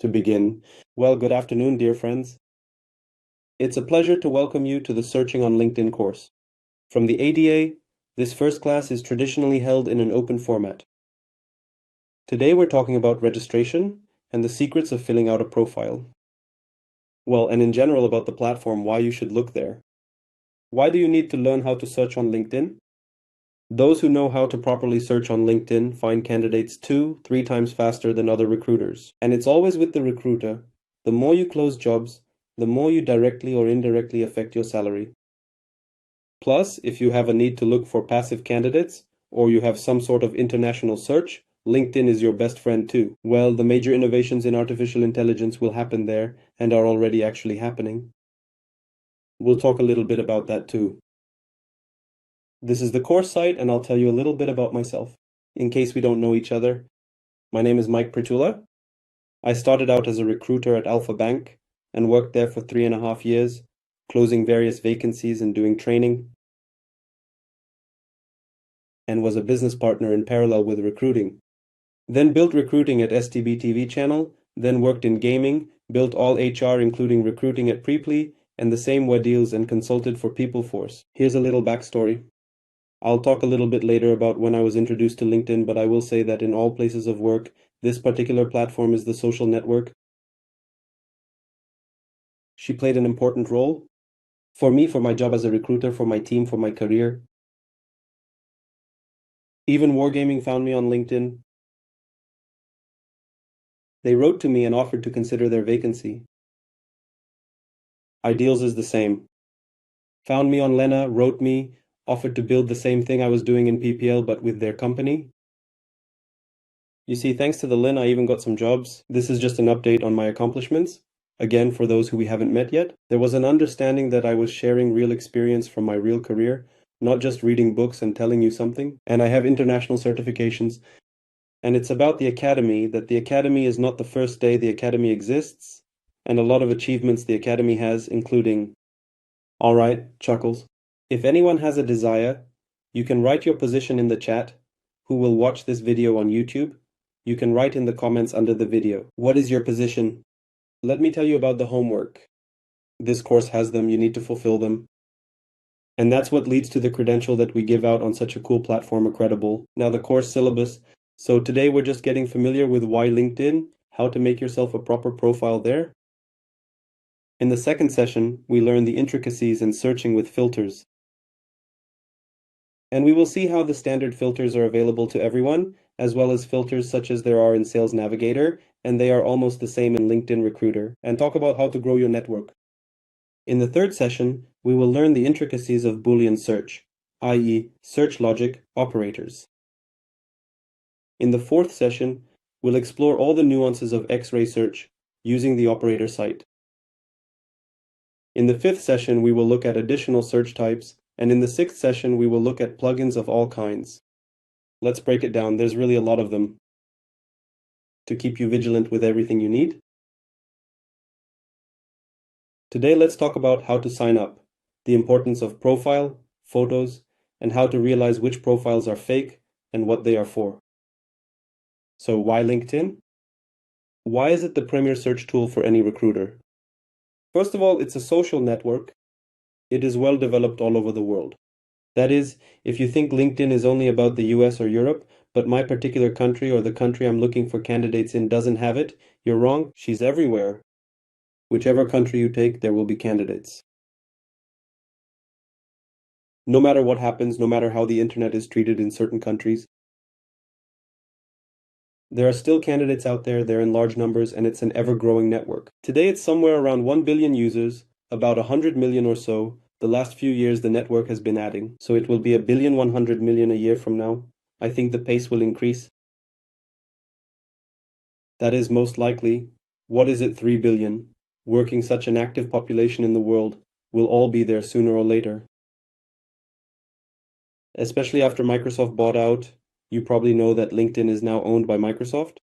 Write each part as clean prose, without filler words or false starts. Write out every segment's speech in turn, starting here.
To begin, well, good afternoon, dear friends. It's a pleasure to welcome you to the Searching on LinkedIn course. From the ADA, this first class is traditionally held in an open format. Today we're talking about registration and the secrets of filling out a profile. Well, and in general about the platform, why you should look there. Why do you need to learn how to search on LinkedIn? Those who know how to properly search on LinkedIn find candidates 2-3 times faster than other recruiters. And it's always with the recruiter. The more you close jobs, the more you directly or indirectly affect your salary. Plus, if you have a need to look for passive candidates, or you have some sort of international search, LinkedIn is your best friend too. Well, the major innovations in artificial intelligence will happen there and are already actually happening. We'll talk a little bit about that too. This is the course site, and I'll tell you a little bit about myself. In case we don't know each other, my name is Mike Pritula. I started out as a recruiter at Alpha Bank and worked there for 3.5 years, closing various vacancies and doing training, and was a business partner in parallel with recruiting. Then built recruiting at STB TV channel, then worked in gaming, built all HR including recruiting at Pritula, and the same were deals and consulted for PeopleForce. Here's a little backstory. I'll talk a little bit later about when I was introduced to LinkedIn, but I will say that in all places of work, this particular platform is the social network. She played an important role for me, for my job as a recruiter, for my team, for my career. Even Wargaming found me on LinkedIn. They wrote to me and offered to consider their vacancy. Ideals is the same. Found me on Lena, wrote me, offered to build the same thing I was doing in PPL but with their company. You see, thanks to the Lin, I even got some jobs. This is just an update on my accomplishments. Again, for those who we haven't met yet, there was an understanding that I was sharing real experience from my real career, not just reading books and telling you something. And I have international certifications. And it's about the academy, that the academy is not the first day the academy exists, and a lot of achievements the academy has, including, all right, chuckles. If anyone has a desire, you can write your position in the chat. Who will watch this video on YouTube? You can write in the comments under the video. What is your position? Let me tell you about the homework. This course has them, you need to fulfill them. And that's what leads to the credential that we give out on such a cool platform, Accredible. Now the course syllabus. So today we're just getting familiar with why LinkedIn, how to make yourself a proper profile there. In the second session, we learn the intricacies in searching with filters. And we will see how the standard filters are available to everyone, as well as filters such as there are in Sales Navigator, and they are almost the same in LinkedIn Recruiter, and talk about how to grow your network. In the third session, we will learn the intricacies of Boolean search, i.e. search logic operators. In the fourth session, we'll explore all the nuances of X-ray search using the operator site. In the fifth session, we will look at additional search types, and in the sixth session, we will look at plugins of all kinds. Let's break it down. There's really a lot of them to keep you vigilant with everything you need. Today, let's talk about how to sign up, the importance of profile, photos, and how to realize which profiles are fake and what they are for. So why LinkedIn? Why is it the premier search tool for any recruiter? First of all, it's a social network. It is well developed all over the world. That is, if you think LinkedIn is only about the US or Europe, but my particular country or the country I'm looking for candidates in doesn't have it, you're wrong. She's everywhere. Whichever country you take, there will be candidates. No matter what happens, no matter how the internet is treated in certain countries, there are still candidates out there, they're in large numbers, and it's an ever-growing network. Today it's somewhere around 1 billion users, about 100 million or so. The last few years the network has been adding, so it will be 1,100,000,000 a year from now. I think the pace will increase. That is most likely. What is it, 3 billion? Working such an active population in the world will all be there sooner or later. Especially after Microsoft bought out, you probably know that LinkedIn is now owned by Microsoft.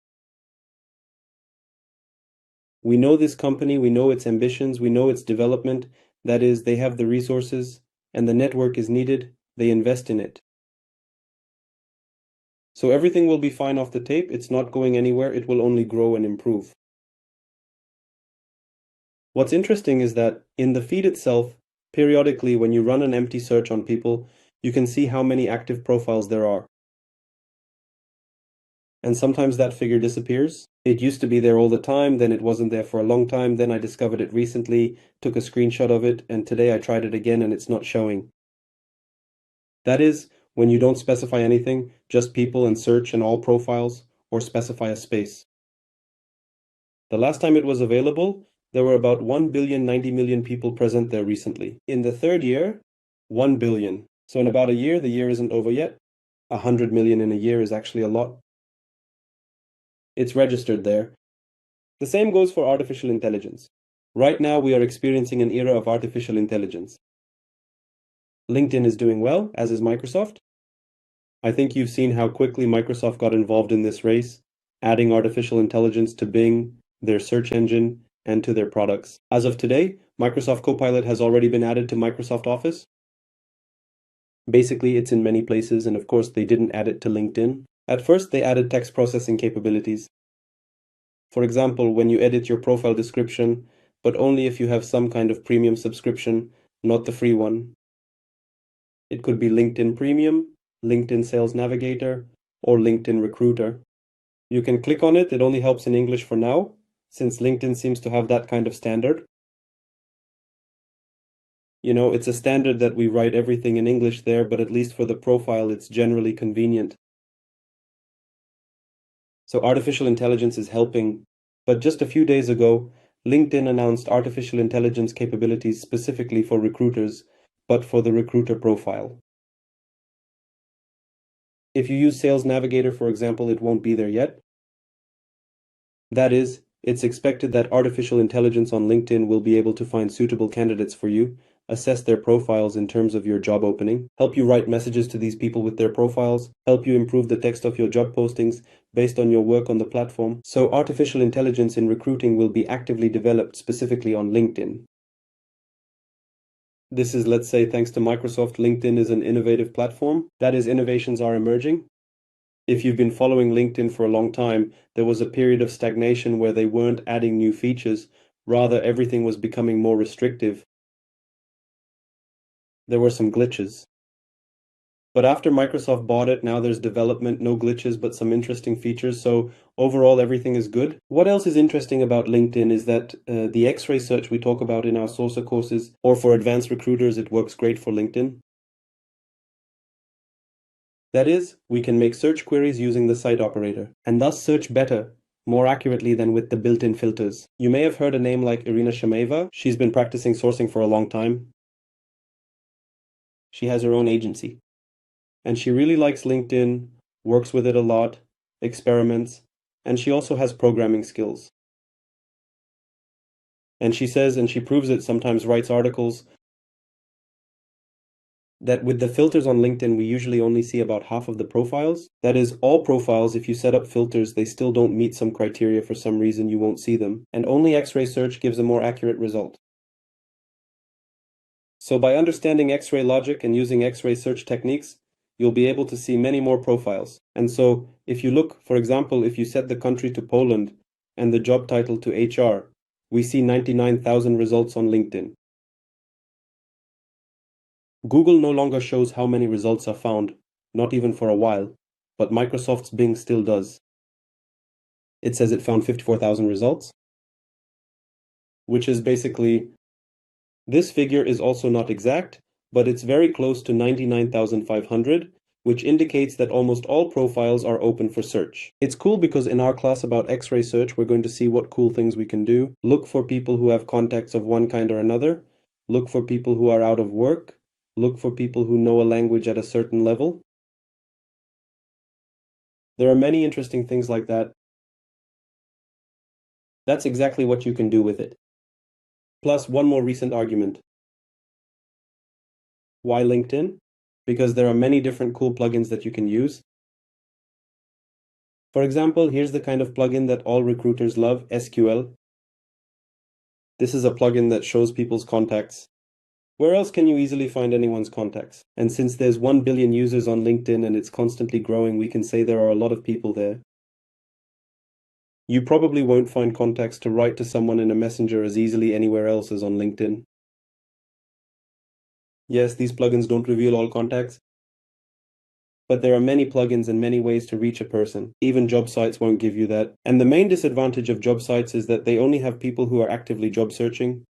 We know this company, we know its ambitions, we know its development. That is, they have the resources and the network is needed, they invest in it. So everything will be fine off the tape, it's not going anywhere, it will only grow and improve. What's interesting is that in the feed itself, periodically when you run an empty search on people, you can see how many active profiles there are. And sometimes that figure disappears. It used to be there all the time, then it wasn't there for a long time, then I discovered it recently, took a screenshot of it, and today I tried it again and it's not showing. That is, when you don't specify anything, just people and search and all profiles, or specify a space. The last time it was available, there were about 1,090,000,000 people present there recently. In the third year, 1 billion. So in about a year, the year isn't over yet. 100 million in a year is actually a lot. It's registered there. The same goes for artificial intelligence. Right now, we are experiencing an era of artificial intelligence. LinkedIn is doing well, as is Microsoft. I think you've seen how quickly Microsoft got involved in this race, adding artificial intelligence to Bing, their search engine, and to their products. As of today, Microsoft Copilot has already been added to Microsoft Office. Basically, it's in many places, and of course, they didn't add it to LinkedIn. At first, they added text processing capabilities. For example, when you edit your profile description, but only if you have some kind of premium subscription, not the free one. It could be LinkedIn Premium, LinkedIn Sales Navigator, or LinkedIn Recruiter. You can click on it, it only helps in English for now, since LinkedIn seems to have that kind of standard. You know, it's a standard that we write everything in English there, but at least for the profile, it's generally convenient. So artificial intelligence is helping. But just a few days ago, LinkedIn announced artificial intelligence capabilities specifically for recruiters, but for the recruiter profile. If you use Sales Navigator, for example, it won't be there yet. That is, it's expected that artificial intelligence on LinkedIn will be able to find suitable candidates for you, assess their profiles in terms of your job opening, help you write messages to these people with their profiles, help you improve the text of your job postings based on your work on the platform. So artificial intelligence in recruiting will be actively developed specifically on LinkedIn. This is, let's say, thanks to Microsoft. LinkedIn is an innovative platform. That is, innovations are emerging. If you've been following LinkedIn for a long time, there was a period of stagnation where they weren't adding new features. Rather, everything was becoming more restrictive. There were some glitches. But after Microsoft bought it, now there's development, no glitches, but some interesting features. So overall, everything is good. What else is interesting about LinkedIn is that the X-ray search we talk about in our Sourcer courses, or for advanced recruiters, it works great for LinkedIn. That is, we can make search queries using the site operator, and thus search better, more accurately than with the built-in filters. You may have heard a name like Irina Shamaeva. She's been practicing sourcing for a long time. She has her own agency. And she really likes LinkedIn, works with it a lot, experiments, and she also has programming skills. And she says, and she proves it, sometimes writes articles, that with the filters on LinkedIn, we usually only see about half of the profiles. That is, all profiles, if you set up filters, they still don't meet some criteria for some reason, you won't see them. And only X-ray search gives a more accurate result. So by understanding X-ray logic and using X-ray search techniques, you'll be able to see many more profiles. And so if you look, for example, if you set the country to Poland and the job title to HR, we see 99,000 results on LinkedIn. Google no longer shows how many results are found, not even for a while, but Microsoft's Bing still does. It says it found 54,000 results, which is basically, this figure is also not exact, but it's very close to 99,500, which indicates that almost all profiles are open for search. It's cool because in our class about X-ray search, we're going to see what cool things we can do. Look for people who have contacts of one kind or another. Look for people who are out of work. Look for people who know a language at a certain level. There are many interesting things like that. That's exactly what you can do with it. Plus, one more recent argument. Why LinkedIn? Because there are many different cool plugins that you can use. For example, here's the kind of plugin that all recruiters love, SQL. This is a plugin that shows people's contacts. Where else can you easily find anyone's contacts? And since there's 1 billion users on LinkedIn and it's constantly growing, we can say there are a lot of people there. You probably won't find context to write to someone in a messenger as easily anywhere else as on LinkedIn. Yes, these plugins don't reveal all contacts, but there are many plugins and many ways to reach a person. Even job sites won't give you that. And the main disadvantage of job sites is that they only have people who are actively job searching.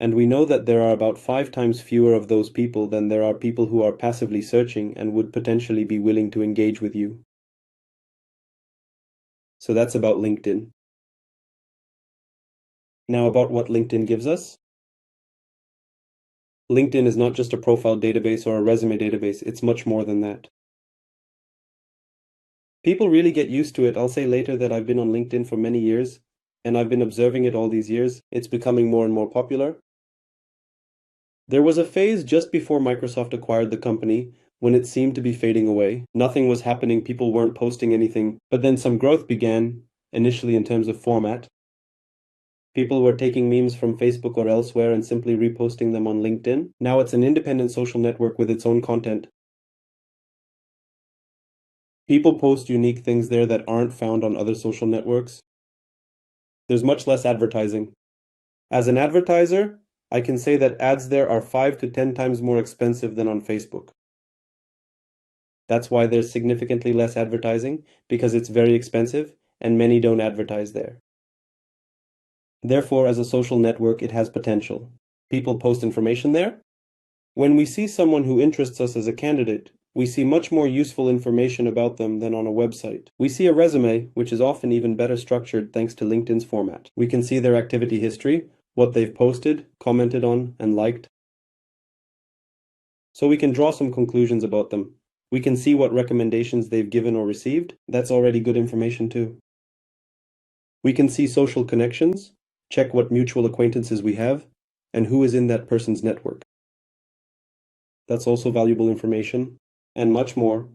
And we know that there are about 5 times fewer of those people than there are people who are passively searching and would potentially be willing to engage with you. So that's about LinkedIn. Now about what LinkedIn gives us. LinkedIn is not just a profile database or a resume database, it's much more than that. People really get used to it. I'll say later that I've been on LinkedIn for many years, and I've been observing it all these years. It's becoming more and more popular. There was a phase just before Microsoft acquired the company when it seemed to be fading away. Nothing was happening, people weren't posting anything, but then some growth began, initially in terms of format. People were taking memes from Facebook or elsewhere and simply reposting them on LinkedIn. Now it's an independent social network with its own content. People post unique things there that aren't found on other social networks. There's much less advertising. As an advertiser, I can say that ads there are 5 to 10 times more expensive than on Facebook. That's why there's significantly less advertising, because it's very expensive and many don't advertise there. Therefore, as a social network, it has potential. People post information there. When we see someone who interests us as a candidate, we see much more useful information about them than on a website. We see a resume, which is often even better structured thanks to LinkedIn's format. We can see their activity history, what they've posted, commented on, and liked. So we can draw some conclusions about them. We can see what recommendations they've given or received. That's already good information too. We can see social connections, check what mutual acquaintances we have, and who is in that person's network. That's also valuable information, and much more.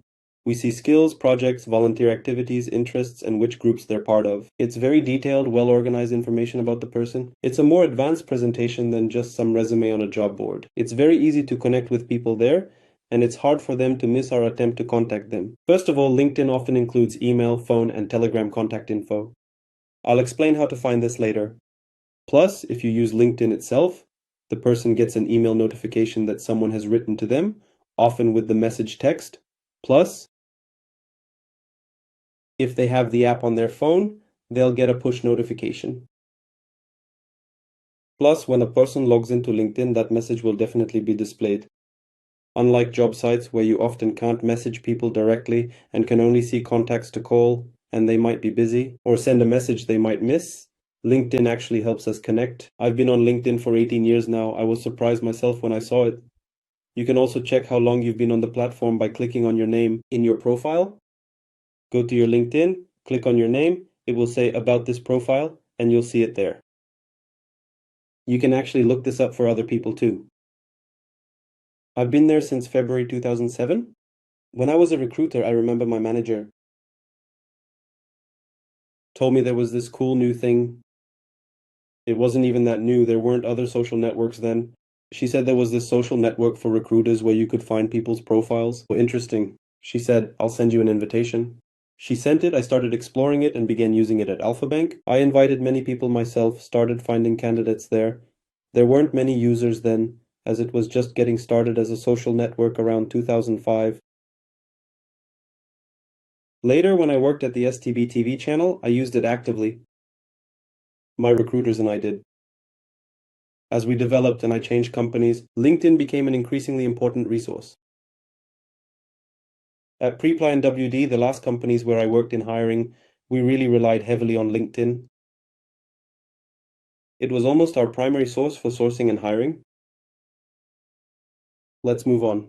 We see skills, projects, volunteer activities, interests, and which groups they're part of. It's very detailed, well-organized information about the person. It's a more advanced presentation than just some resume on a job board. It's very easy to connect with people there, and it's hard for them to miss our attempt to contact them. First of all, LinkedIn often includes email, phone, and Telegram contact info. I'll explain how to find this later. Plus, if you use LinkedIn itself, the person gets an email notification that someone has written to them, often with the message text. Plus, if they have the app on their phone, they'll get a push notification. Plus, when a person logs into LinkedIn, that message will definitely be displayed. Unlike job sites where you often can't message people directly and can only see contacts to call and they might be busy, or send a message they might miss, LinkedIn actually helps us connect. I've been on LinkedIn for 18 years now. I was surprised myself when I saw it. You can also check how long you've been on the platform by clicking on your name in your profile. Go to your LinkedIn, click on your name, it will say about this profile, and you'll see it there. You can actually look this up for other people too. I've been there since February 2007. When I was a recruiter, I remember my manager told me there was this cool new thing. It wasn't even that new, there weren't other social networks then. She said there was this social network for recruiters where you could find people's profiles. Well, interesting. She said, I'll send you an invitation. She sent it, I started exploring it and began using it at Alpha Bank. I invited many people myself, started finding candidates there. There weren't many users then, as it was just getting started as a social network around 2005. Later, when I worked at the STB TV channel, I used it actively. My recruiters and I did. As we developed and I changed companies, LinkedIn became an increasingly important resource. At Pritula and WD, the last companies where I worked in hiring, we really relied heavily on LinkedIn. It was almost our primary source for sourcing and hiring. Let's move on.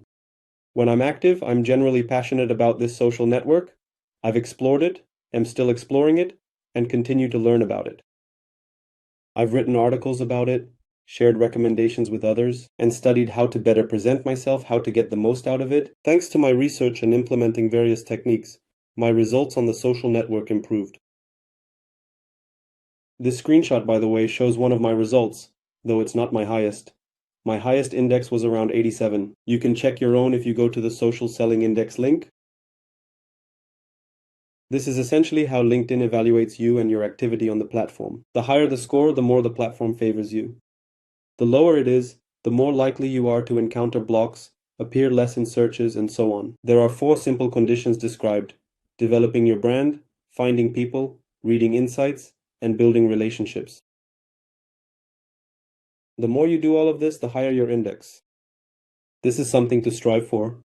When I'm active, I'm generally passionate about this social network. I've explored it, am still exploring it, and continue to learn about it. I've written articles about it, shared recommendations with others, and studied how to better present myself, how to get the most out of it. Thanks to my research and implementing various techniques, my results on the social network improved. This screenshot, by the way, shows one of my results, though it's not my highest. My highest index was around 87. You can check your own if you go to the Social Selling Index link. This is essentially how LinkedIn evaluates you and your activity on the platform. The higher the score, the more the platform favors you. The lower it is, the more likely you are to encounter blocks, appear less in searches, and so on. There are 4 simple conditions described: developing your brand, finding people, reading insights, and building relationships. The more you do all of this, the higher your index. This is something to strive for.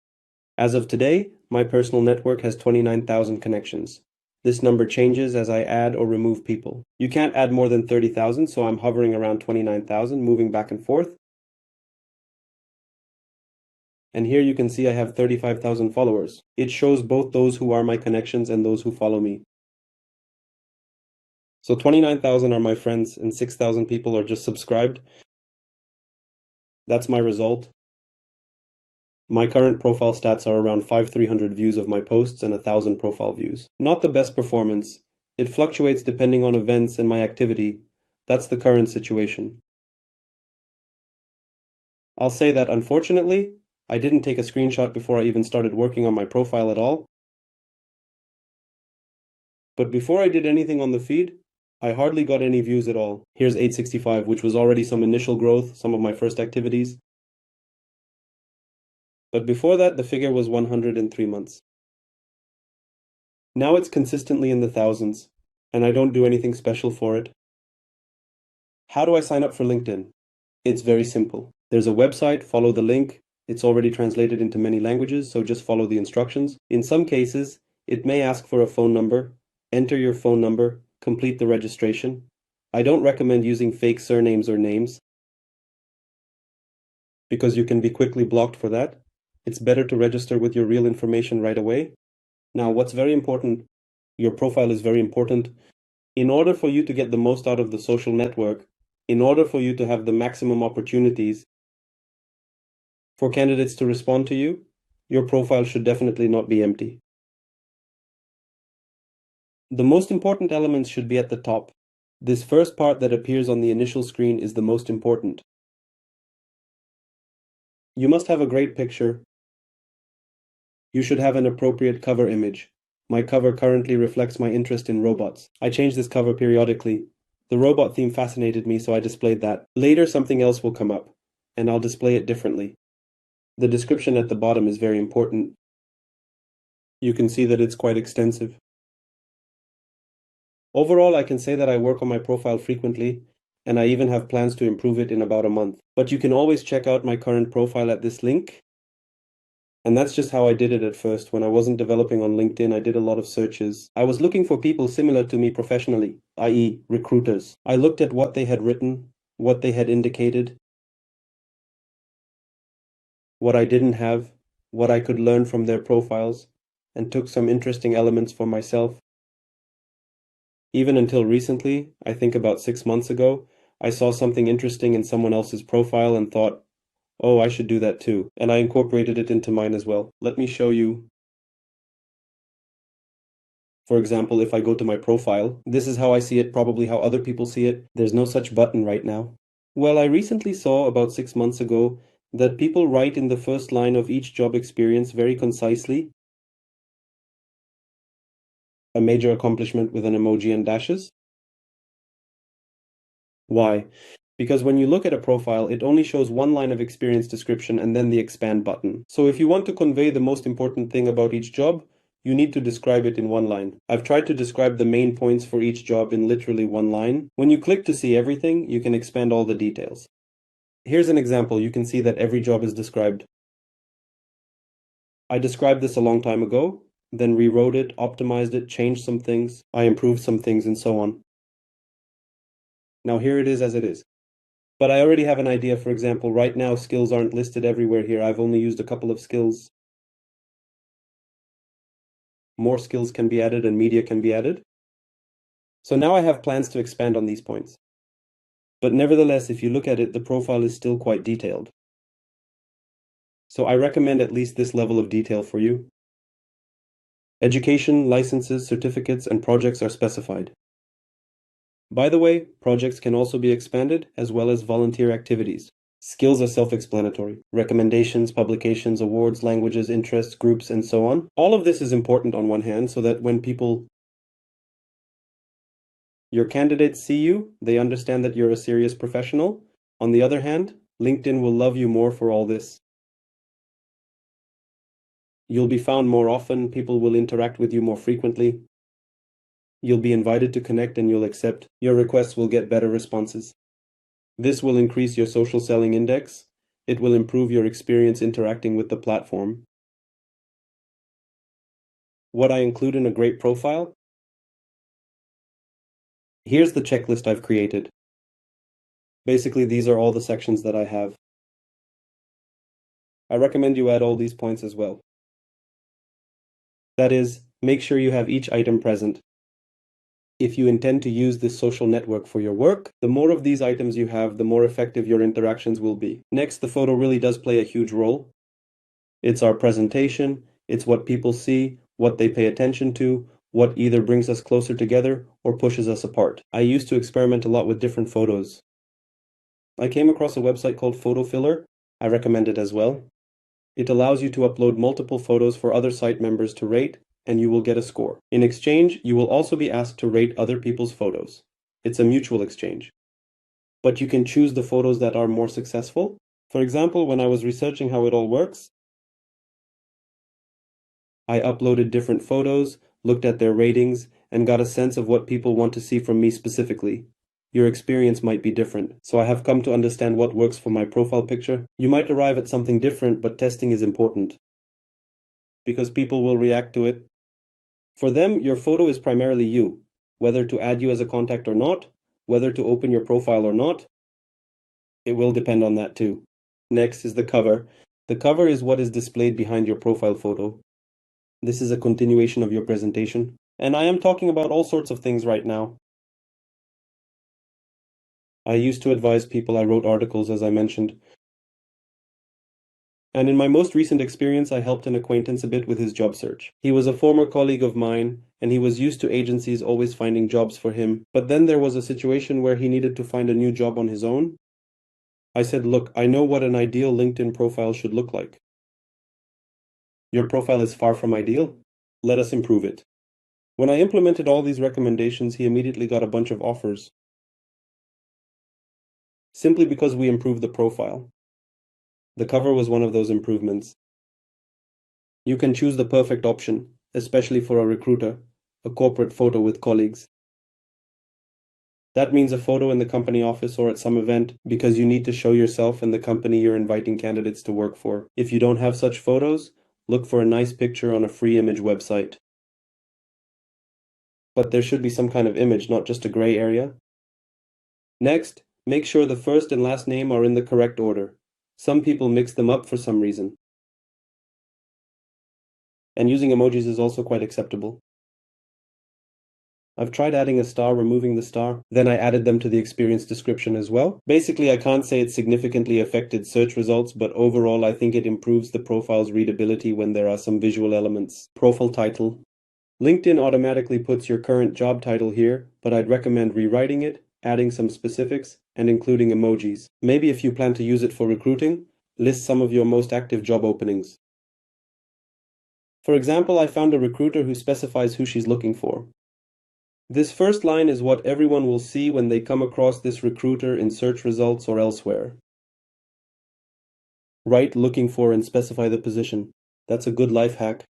As of today, my personal network has 29,000 connections. This number changes as I add or remove people. You can't add more than 30,000, so I'm hovering around 29,000, moving back and forth. And here you can see I have 35,000 followers. It shows both those who are my connections and those who follow me. So 29,000 are my friends and 6,000 people are just subscribed. That's my result. My current profile stats are around 5,300 views of my posts and 1,000 profile views. Not the best performance. It fluctuates depending on events and my activity. That's the current situation. I'll say that unfortunately, I didn't take a screenshot before I even started working on my profile at all. But before I did anything on the feed, I hardly got any views at all. Here's 865, which was already some initial growth, some of my first activities. But before that, the figure was 100 in 3 months. Now it's consistently in the thousands, and I don't do anything special for it. How do I sign up for LinkedIn? It's very simple. There's a website, follow the link. It's already translated into many languages, so just follow the instructions. In some cases, it may ask for a phone number. Enter your phone number, complete the registration. I don't recommend using fake surnames or names because you can be quickly blocked for that. It's better to register with your real information right away. Now, what's very important, your profile is very important. In order for you to get the most out of the social network, in order for you to have the maximum opportunities for candidates to respond to you, your profile should definitely not be empty. The most important elements should be at the top. This first part that appears on the initial screen is the most important. You must have a great picture. You should have an appropriate cover image. My cover currently reflects my interest in robots. I change this cover periodically. The robot theme fascinated me, so I displayed that. Later, something else will come up, and I'll display it differently. The description at the bottom is very important. You can see that it's quite extensive. Overall, I can say that I work on my profile frequently, and I even have plans to improve it in about a month. But you can always check out my current profile at this link. And that's just how I did it at first. When I wasn't developing on LinkedIn, I did a lot of searches. I was looking for people similar to me professionally, i.e., recruiters. I looked at what they had written, what they had indicated, what I didn't have, what I could learn from their profiles, and took some interesting elements for myself. Even until recently, I think about 6 months ago, I saw something interesting in someone else's profile and thought, oh, I should do that too. And I incorporated it into mine as well. Let me show you. For example, if I go to my profile, this is how I see it, probably how other people see it. There's no such button right now. Well, I recently saw about 6 months ago that people write in the first line of each job experience very concisely, a major accomplishment with an emoji and dashes. Why? Because when you look at a profile, it only shows one line of experience description and then the expand button. So if you want to convey the most important thing about each job, you need to describe it in one line. I've tried to describe the main points for each job in literally one line. When you click to see everything, you can expand all the details. Here's an example. You can see that every job is described. I described this a long time ago, then rewrote it, optimized it, changed some things, I improved some things, and so on. Now here it is as it is. But I already have an idea. For example, right now skills aren't listed everywhere here. I've only used a couple of skills. More skills can be added and media can be added. So now I have plans to expand on these points. But nevertheless, if you look at it, the profile is still quite detailed. So I recommend at least this level of detail for you. Education, licenses, certificates, and projects are specified. By the way, projects can also be expanded, as well as volunteer activities. Skills are self-explanatory. Recommendations, publications, awards, languages, interests, groups, and so on. All of this is important on one hand, so that when people Your candidates see you, they understand that you're a serious professional. On the other hand, LinkedIn will love you more for all this. You'll be found more often, people will interact with you more frequently. You'll be invited to connect and you'll accept. Your requests will get better responses. This will increase your social selling index. It will improve your experience interacting with the platform. What I include in a great profile? Here's the checklist I've created. Basically, these are all the sections that I have. I recommend you add all these points as well. That is, make sure you have each item present. If you intend to use this social network for your work, the more of these items you have, the more effective your interactions will be. Next, the photo really does play a huge role. It's our presentation, it's what people see, what they pay attention to, what either brings us closer together or pushes us apart. I used to experiment a lot with different photos. I came across a website called Photo Filler. I recommend it as well. It allows you to upload multiple photos for other site members to rate, and you will get a score. In exchange, you will also be asked to rate other people's photos. It's a mutual exchange. But you can choose the photos that are more successful. For example, when I was researching how it all works, I uploaded different photos, looked at their ratings, and got a sense of what people want to see from me specifically. Your experience might be different, so I have come to understand what works for my profile picture. You might arrive at something different, but testing is important, because people will react to it. For them, your photo is primarily you, whether to add you as a contact or not, whether to open your profile or not. It will depend on that too. Next is the cover. The cover is what is displayed behind your profile photo. This is a continuation of your presentation, and I am talking about all sorts of things right now. I used to advise people, I wrote articles as I mentioned. And in my most recent experience, I helped an acquaintance a bit with his job search. He was a former colleague of mine, and he was used to agencies always finding jobs for him. But then there was a situation where he needed to find a new job on his own. I said, look, I know what an ideal LinkedIn profile should look like. Your profile is far from ideal. Let us improve it. When I implemented all these recommendations, he immediately got a bunch of offers. Simply because we improved the profile. The cover was one of those improvements. You can choose the perfect option, especially for a recruiter, a corporate photo with colleagues. That means a photo in the company office or at some event because you need to show yourself and the company you're inviting candidates to work for. If you don't have such photos, look for a nice picture on a free image website. But there should be some kind of image, not just a gray area. Next, make sure the first and last name are in the correct order. Some people mix them up for some reason. And using emojis is also quite acceptable. I've tried adding a star, removing the star, then I added them to the experience description as well. Basically, I can't say it significantly affected search results, but overall I think it improves the profile's readability when there are some visual elements. Profile title. LinkedIn automatically puts your current job title here, but I'd recommend rewriting it, adding some specifics, and including emojis. Maybe if you plan to use it for recruiting, list some of your most active job openings. For example, I found a recruiter who specifies who she's looking for. This first line is what everyone will see when they come across this recruiter in search results or elsewhere. Write looking for and specify the position. That's a good life hack.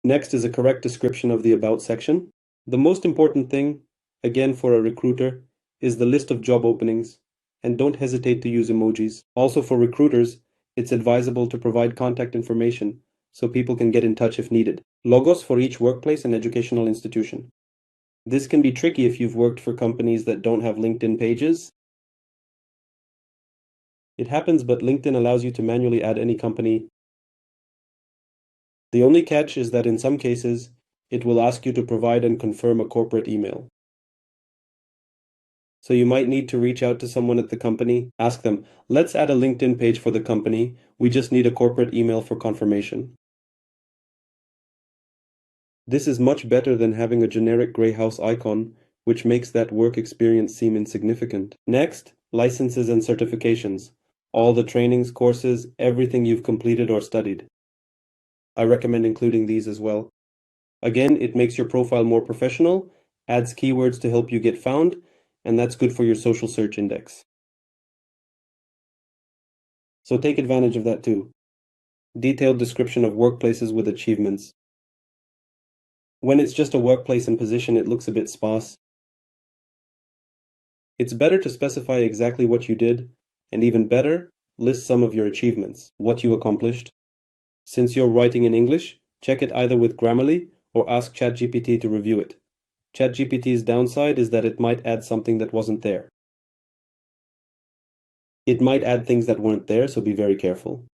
Next is a correct description of the About section. The most important thing, again for a recruiter, is the list of job openings, and don't hesitate to use emojis. Also for recruiters, it's advisable to provide contact information so people can get in touch if needed. Logos for each workplace and educational institution. This can be tricky if you've worked for companies that don't have LinkedIn pages. It happens, but LinkedIn allows you to manually add any company. The only catch is that in some cases, it will ask you to provide and confirm a corporate email. So you might need to reach out to someone at the company, ask them, let's add a LinkedIn page for the company, we just need a corporate email for confirmation. This is much better than having a generic gray house icon, which makes that work experience seem insignificant. Next, licenses and certifications. All the trainings, courses, everything you've completed or studied. I recommend including these as well. Again, it makes your profile more professional, adds keywords to help you get found, and that's good for your social search index. So take advantage of that too. Detailed description of workplaces with achievements. When it's just a workplace and position, it looks a bit sparse. It's better to specify exactly what you did, and even better, list some of your achievements, what you accomplished. Since you're writing in English, check it either with Grammarly or ask ChatGPT to review it. ChatGPT's downside is that it might add something that wasn't there. It might add things that weren't there, so be very careful.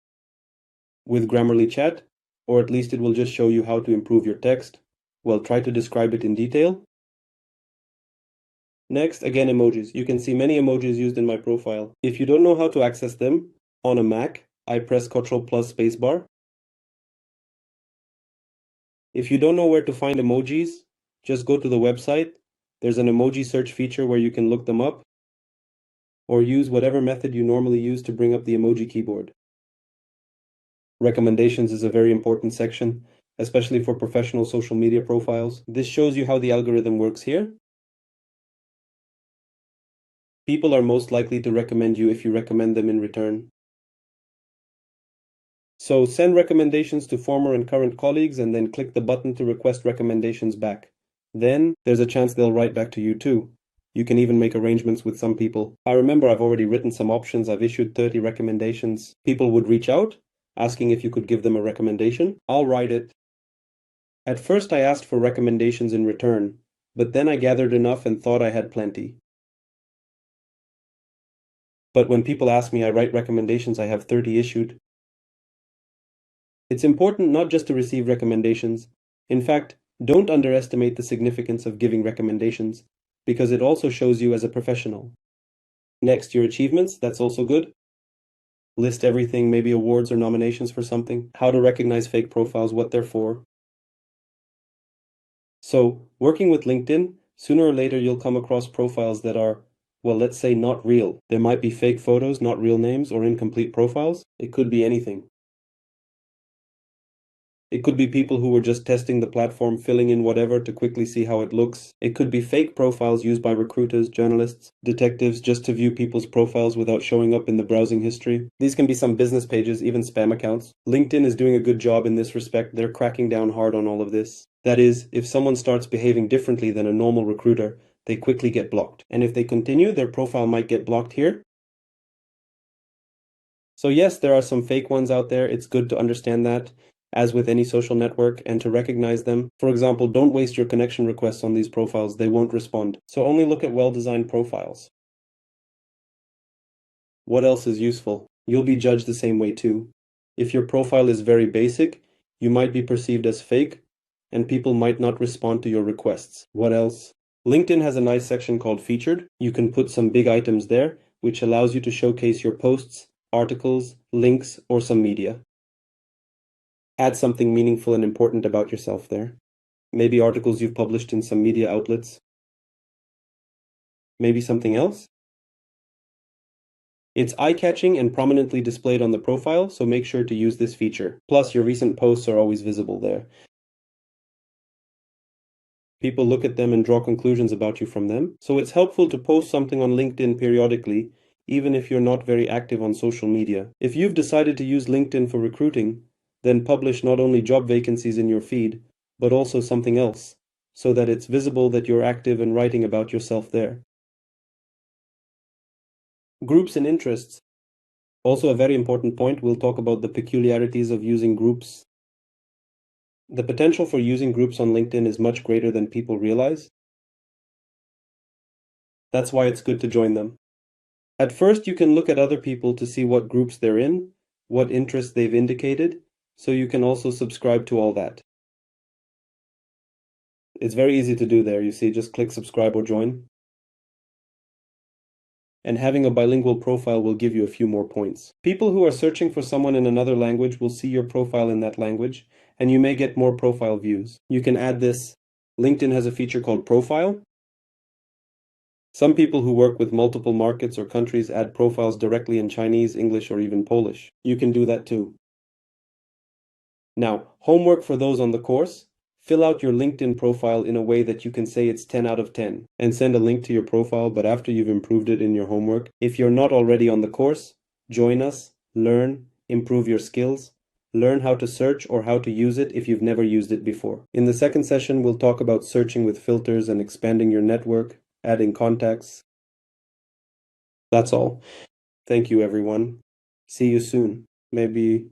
With Grammarly Chat, or at least it will just show you how to improve your text, well, try to describe it in detail. Next, again, emojis. You can see many emojis used in my profile. If you don't know how to access them, on a Mac, I press Ctrl plus spacebar. If you don't know where to find emojis, just go to the website. There's an emoji search feature where you can look them up, or use whatever method you normally use to bring up the emoji keyboard. Recommendations is a very important section, especially for professional social media profiles. This shows you how the algorithm works here. People are most likely to recommend you if you recommend them in return. So send recommendations to former and current colleagues and then click the button to request recommendations back. Then there's a chance they'll write back to you too. You can even make arrangements with some people. I remember I've already written some options. I've issued 30 recommendations. People would reach out, asking if you could give them a recommendation. I'll write it. At first I asked for recommendations in return, but then I gathered enough and thought I had plenty. But when people ask me, I write recommendations. I have 30 issued. It's important not just to receive recommendations. In fact, don't underestimate the significance of giving recommendations, because it also shows you as a professional. Next, your achievements, that's also good. List everything, maybe awards or nominations for something, how to recognize fake profiles, what they're for. So, working with LinkedIn, sooner or later you'll come across profiles that are, well, let's say not real. There might be fake photos, not real names, or incomplete profiles. It could be anything. It could be people who were just testing the platform, filling in whatever to quickly see how it looks. It could be fake profiles used by recruiters, journalists, detectives just to view people's profiles without showing up in the browsing history. These can be some business pages, even spam accounts. LinkedIn is doing a good job in this respect. They're cracking down hard on all of this. That is, if someone starts behaving differently than a normal recruiter, they quickly get blocked. And if they continue, their profile might get blocked here. So yes, there are some fake ones out there. It's good to understand that, as with any social network, and to recognize them. For example, don't waste your connection requests on these profiles. They won't respond. So only look at well-designed profiles. What else is useful? You'll be judged the same way too. If your profile is very basic, you might be perceived as fake, and people might not respond to your requests. What else? LinkedIn has a nice section called Featured. You can put some big items there, which allows you to showcase your posts, articles, links, or some media. Add something meaningful and important about yourself there. Maybe articles you've published in some media outlets. Maybe something else? It's eye-catching and prominently displayed on the profile, so make sure to use this feature. Plus, your recent posts are always visible there. People look at them and draw conclusions about you from them, so it's helpful to post something on LinkedIn periodically, even if you're not very active on social media. If you've decided to use LinkedIn for recruiting, then publish not only job vacancies in your feed, but also something else, so that it's visible that you're active and writing about yourself there. Groups and interests. Also a very important point, we'll talk about the peculiarities of using groups. The potential for using groups on LinkedIn is much greater than people realize. That's why it's good to join them. At first, you can look at other people to see what groups they're in, what interests they've indicated, so you can also subscribe to all that. It's very easy to do there, you see, just click subscribe or join. And having a bilingual profile will give you a few more points. People who are searching for someone in another language will see your profile in that language, and you may get more profile views. You can add this. LinkedIn has a feature called Profile. Some people who work with multiple markets or countries add profiles directly in Chinese, English, or even Polish. You can do that too. Now, homework for those on the course. Fill out your LinkedIn profile in a way that you can say it's 10 out of 10, and send a link to your profile, but after you've improved it in your homework. If you're not already on the course, join us, learn, improve your skills, learn how to search or how to use it if you've never used it before. In the second session, we'll talk about searching with filters and expanding your network, adding contacts. That's all. Thank you, everyone. See you soon. Maybe